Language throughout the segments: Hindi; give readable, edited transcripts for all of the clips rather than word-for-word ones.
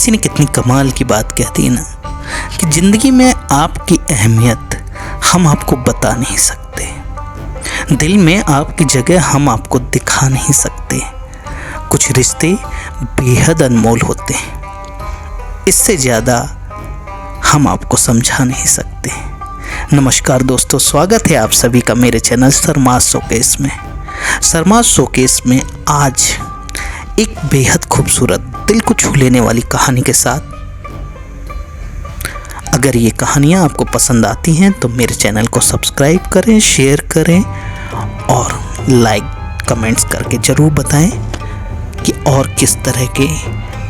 किसी ने कितनी कमाल की बात कह दी ना कि ज़िंदगी में आपकी अहमियत हम आपको बता नहीं सकते, दिल में आपकी जगह हम आपको दिखा नहीं सकते। कुछ रिश्ते बेहद अनमोल होते हैं, इससे ज़्यादा हम आपको समझा नहीं सकते। नमस्कार दोस्तों, स्वागत है आप सभी का मेरे चैनल सरमाज शोकेस में। सरमाज शोकेस में आज एक बेहद खूबसूरत, दिल को छू लेने वाली कहानी के साथ। अगर ये कहानियाँ आपको पसंद आती हैं तो मेरे चैनल को सब्सक्राइब करें, शेयर करें और लाइक कमेंट्स करके ज़रूर बताएं कि और किस तरह के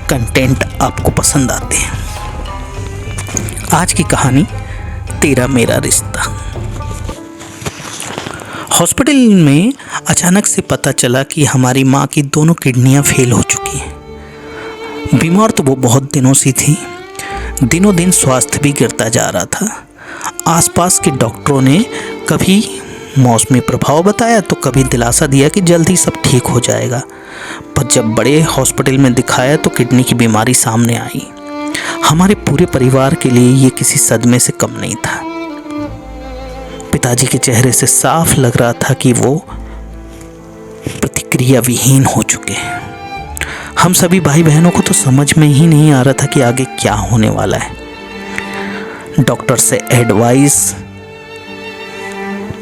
कंटेंट आपको पसंद आते हैं। आज की कहानी तेरा मेरा रिश्ता। हॉस्पिटल में अचानक से पता चला कि हमारी माँ की दोनों किडनियाँ फेल हो चुकी हैं। बीमार तो वो बहुत दिनों से थी, दिनों दिन स्वास्थ्य भी गिरता जा रहा था। आसपास के डॉक्टरों ने कभी मौसमी प्रभाव बताया तो कभी दिलासा दिया कि जल्द ही सब ठीक हो जाएगा, पर जब बड़े हॉस्पिटल में दिखाया तो किडनी की बीमारी सामने आई। हमारे पूरे परिवार के लिए ये किसी सदमे से कम नहीं था। पिताजी के चेहरे से साफ लग रहा था कि वो प्रतिक्रिया विहीन हो चुके हैं। हम सभी भाई बहनों को तो समझ में ही नहीं आ रहा था कि आगे क्या होने वाला है। डॉक्टर से एडवाइस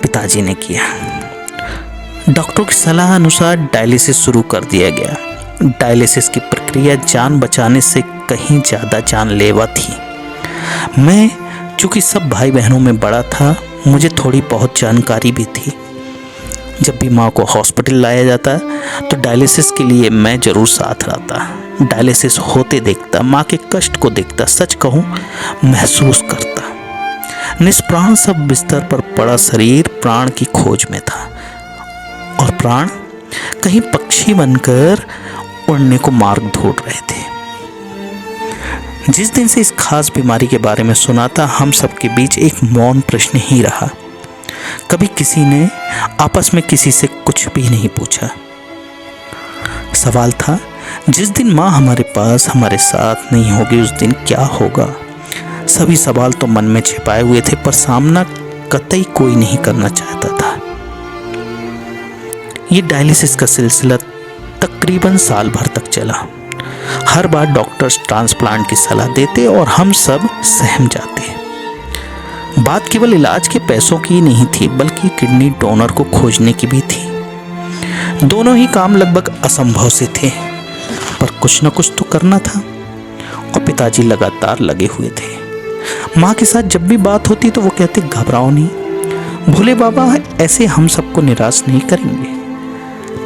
पिताजी ने किया। डॉक्टर की सलाह अनुसार डायलिसिस शुरू कर दिया गया। डायलिसिस की प्रक्रिया जान बचाने से कहीं ज़्यादा जानलेवा थी। मैं चूँकि सब भाई बहनों में बड़ा था, मुझे थोड़ी बहुत जानकारी भी थी। जब भी माँ को हॉस्पिटल लाया जाता तो डायलिसिस के लिए मैं ज़रूर साथ रहता। डायलिसिस होते देखता, माँ के कष्ट को देखता, सच कहूँ महसूस करता। निष्प्राण सब बिस्तर पर पड़ा शरीर प्राण की खोज में था और प्राण कहीं पक्षी बनकर उड़ने को मार्ग ढूंढ रहे थे। जिस दिन से इस खास बीमारी के बारे में सुना था, हम सबके बीच एक मौन प्रश्न ही रहा। कभी किसी ने आपस में किसी से कुछ भी नहीं पूछा। सवाल था, जिस दिन माँ हमारे पास हमारे साथ नहीं होगी उस दिन क्या होगा। सभी सवाल तो मन में छिपाए हुए थे, पर सामना कतई कोई नहीं करना चाहता था। ये डायलिसिस का सिलसिला तकरीबन साल भर तक चला। हर बार डॉक्टर्स ट्रांसप्लांट की सलाह देते और हम सब सहम जाते। बात केवल इलाज के पैसों की नहीं थी, बल्कि किडनी डोनर को खोजने की भी थी। दोनों ही काम लगभग असंभव से थे, पर कुछ न कुछ तो करना था और पिताजी लगातार लगे हुए थे। माँ के साथ जब भी बात होती तो वो कहते, घबराओ नहीं, भोले बाबा ऐसे हम सबको निराश नहीं करेंगे।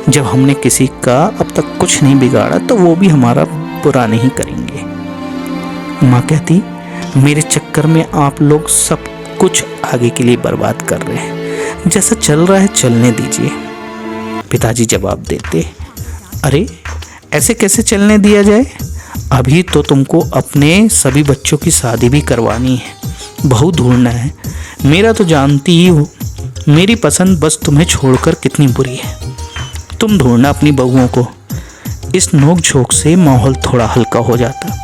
जब हमने किसी का अब तक कुछ नहीं बिगाड़ा तो वो भी हमारा बुरा नहीं करेंगे। माँ कहती, मेरे चक्कर में आप लोग सब कुछ आगे के लिए बर्बाद कर रहे हैं, जैसा चल रहा है चलने दीजिए। पिताजी जवाब देते, अरे ऐसे कैसे चलने दिया जाए, अभी तो तुमको अपने सभी बच्चों की शादी भी करवानी है, बहू ढूंढना है। मेरा तो जानती ही हो, मेरी पसंद बस तुम्हें छोड़कर कितनी बुरी है। तुम ढूंढना अपनी बहुओं को। इस नोक झोंक से माहौल थोड़ा हल्का हो जाता,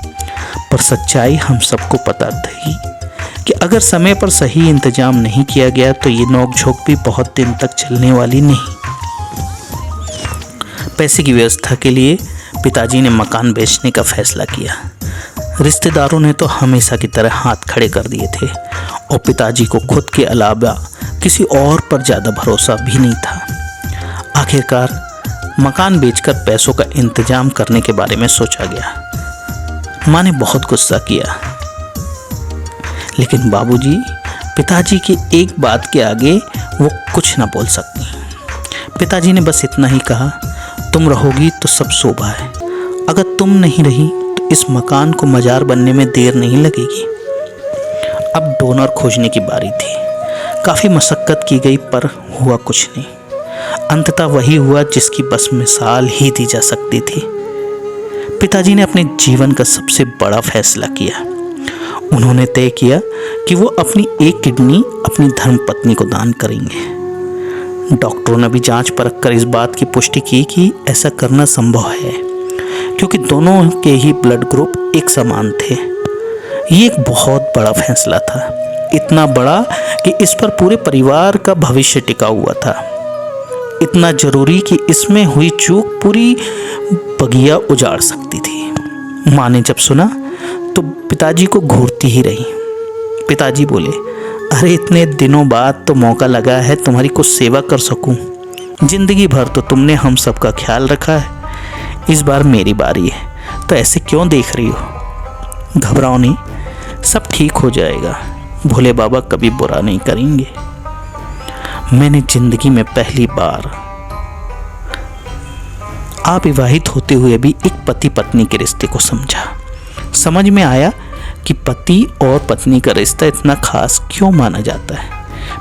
पर सच्चाई हम सबको पता थी कि अगर समय पर सही इंतजाम नहीं किया गया तो ये नोक झोंक भी बहुत दिन तक चलने वाली नहीं। पैसे की व्यवस्था के लिए पिताजी ने मकान बेचने का फैसला किया। रिश्तेदारों ने तो हमेशा की तरह हाथ खड़े कर दिए थे और पिताजी को खुद के अलावा किसी और पर ज़्यादा भरोसा भी नहीं था। आखिरकार मकान बेचकर पैसों का इंतजाम करने के बारे में सोचा गया। माँ ने बहुत गुस्सा किया, लेकिन बाबूजी पिताजी की एक बात के आगे वो कुछ ना बोल सकती। पिताजी ने बस इतना ही कहा, तुम रहोगी तो सब शोभा है, अगर तुम नहीं रही तो इस मकान को मजार बनने में देर नहीं लगेगी। अब डोनर खोजने की बारी थी। काफ़ी मशक्क़त की गई, पर हुआ कुछ नहीं। अंततः वही हुआ जिसकी बस मिसाल ही दी जा सकती थी। पिताजी ने अपने जीवन का सबसे बड़ा फैसला किया। उन्होंने तय किया कि वो अपनी एक किडनी अपनी धर्मपत्नी को दान करेंगे। डॉक्टरों ने भी जांच परख कर इस बात की पुष्टि की कि ऐसा करना संभव है, क्योंकि दोनों के ही ब्लड ग्रुप एक समान थे। ये एक बहुत बड़ा फैसला था, इतना बड़ा कि इस पर पूरे परिवार का भविष्य टिका हुआ था, इतना जरूरी कि इसमें हुई चूक पूरी बगिया उजाड़ सकती थी। माँ ने जब सुना तो पिताजी को घूरती ही रही। पिताजी बोले, अरे इतने दिनों बाद तो मौका लगा है तुम्हारी कुछ सेवा कर सकूं। जिंदगी भर तो तुमने हम सबका ख्याल रखा है, इस बार मेरी बारी है, तो ऐसे क्यों देख रही हो? घबराओ नहीं, सब ठीक हो जाएगा, भोले बाबा कभी बुरा नहीं करेंगे। मैंने जिंदगी में पहली बार अविवाहित होते हुए भी एक पति पत्नी के रिश्ते को समझा। समझ में आया कि पति और पत्नी का रिश्ता इतना खास क्यों माना जाता है।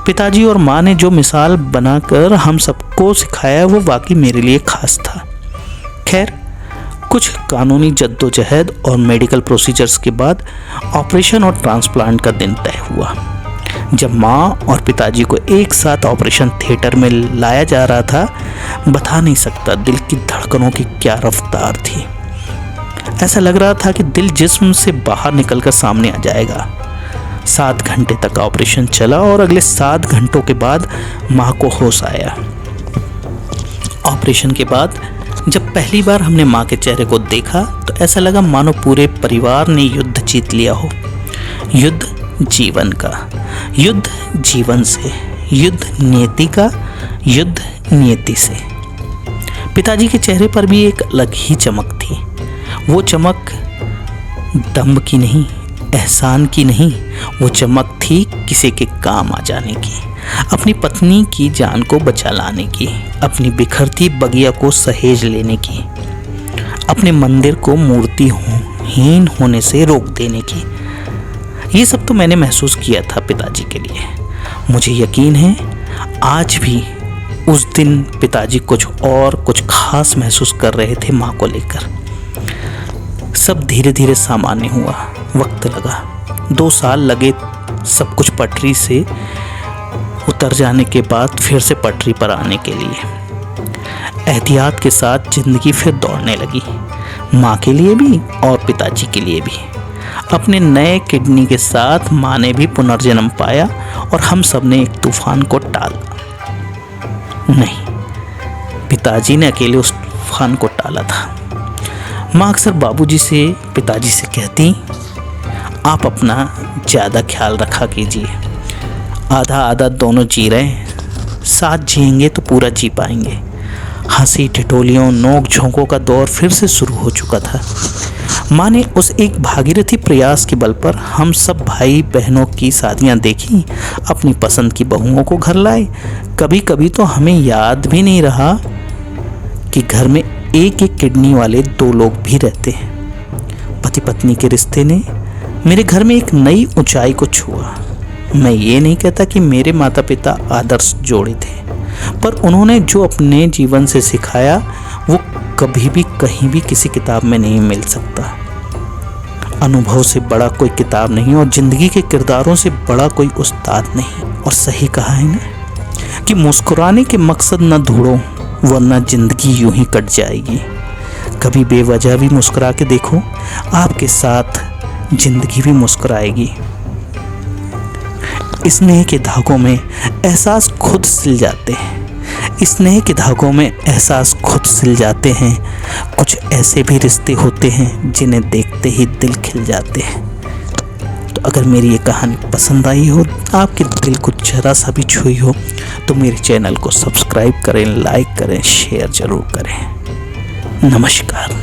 पिताजी और माँ ने जो मिसाल बनाकर हम सबको सिखाया वो वाकई मेरे लिए खास था। खैर, कुछ कानूनी जद्दोजहद और मेडिकल प्रोसीजर्स के बाद ऑपरेशन और ट्रांसप्लांट का दिन तय हुआ। जब माँ और पिताजी को एक साथ ऑपरेशन थिएटर में लाया जा रहा था, बता नहीं सकता दिल की धड़कनों की क्या रफ्तार थी। ऐसा लग रहा था कि दिल जिस्म से बाहर निकलकर सामने आ जाएगा। 7 घंटे तक ऑपरेशन चला और अगले 7 घंटों के बाद माँ को होश आया। ऑपरेशन के बाद जब पहली बार हमने माँ के चेहरे को देखा तो ऐसा लगा मानो पूरे परिवार ने युद्ध जीत लिया हो। युद्ध जीवन का, युद्ध जीवन से, युद्ध नियति का, युद्ध नियति से। पिताजी के चेहरे पर भी एक अलग ही चमक थी। वो चमक दम्भ की नहीं, एहसान की नहीं, वो चमक थी किसी के काम आ जाने की, अपनी पत्नी की जान को बचा लाने की, अपनी बिखरती बगिया को सहेज लेने की, अपने मंदिर को मूर्तिहीन होने से रोक देने की। ये सब तो मैंने महसूस किया था पिताजी के लिए। मुझे यकीन है आज भी उस दिन पिताजी कुछ खास महसूस कर रहे थे माँ को लेकर। सब धीरे धीरे सामान्य हुआ, वक्त लगा, 2 साल लगे सब कुछ पटरी से उतर जाने के बाद फिर से पटरी पर आने के लिए। एहतियात के साथ जिंदगी फिर दौड़ने लगी, माँ के लिए भी और पिताजी के लिए भी। अपने नए किडनी के साथ माँ ने भी पुनर्जन्म पाया और हम सब ने एक तूफान को टाला। नहीं, पिताजी ने अकेले उस तूफान को टाला था। माँ अक्सर बाबूजी से पिताजी से कहती, आप अपना ज़्यादा ख्याल रखा कीजिए, आधा आधा दोनों जी रहे हैं, साथ जिएंगे तो पूरा जी पाएंगे। हंसी ठिठोलियों नोक झोंकों का दौर फिर से शुरू हो चुका था। माँ ने उस एक भागीरथी प्रयास के बल पर हम सब भाई बहनों की शादियाँ देखी, अपनी पसंद की बहुओं को घर लाए। कभी कभी तो हमें याद भी नहीं रहा कि घर में एक किडनी वाले 2 लोग भी रहते हैं। पति पत्नी के रिश्ते ने मेरे घर में एक नई ऊंचाई को छुआ। मैं ये नहीं कहता कि मेरे माता पिता आदर्श जोड़े थे, पर उन्होंने जो अपने जीवन से सिखाया वो कभी भी कहीं भी किसी किताब में नहीं मिल सकता। अनुभव से बड़ा कोई किताब नहीं और जिंदगी के किरदारों से बड़ा कोई उस्ताद नहीं। और सही कहा है ना कि मुस्कुराने के मकसद न ढूंढो वरना जिंदगी यूं ही कट जाएगी। कभी बेवजह भी मुस्कुरा के देखो, आपके साथ जिंदगी भी मुस्कुराएगी। स्नेह के धागों में एहसास खुद सिल जाते हैं, स्नेह के धागों में एहसास खुद सिल जाते हैं। कुछ ऐसे भी रिश्ते होते हैं जिन्हें देखते ही दिल खिल जाते हैं। तो अगर मेरी ये कहानी पसंद आई हो, आपके दिल को जरा सा भी छुई हो, तो मेरे चैनल को सब्सक्राइब करें, लाइक करें, शेयर ज़रूर करें। नमस्कार।